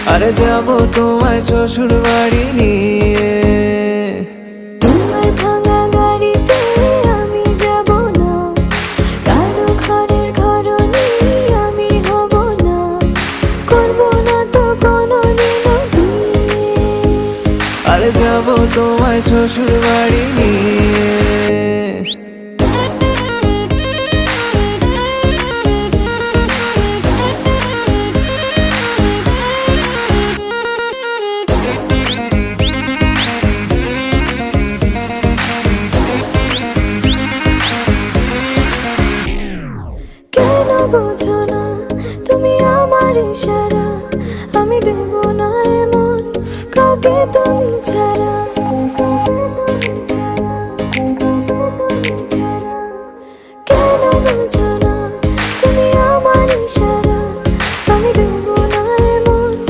আরে যাবো তোমায় শ্বশুর বাড়ি নিয়ে। তোমার ভাঙা গাড়িতে আমি যাব না, কারো ঘরের ঘরনি আমি হব না, করব না তো কোনোদিনও বিয়ে। আরে যাবো তোমায় শ্বশুর বাড়ি নিয়ে। কেন বোঝো না তুমি আমার ইশারা, আমি দেব না এমন কাউকে তুমি ছাড়া।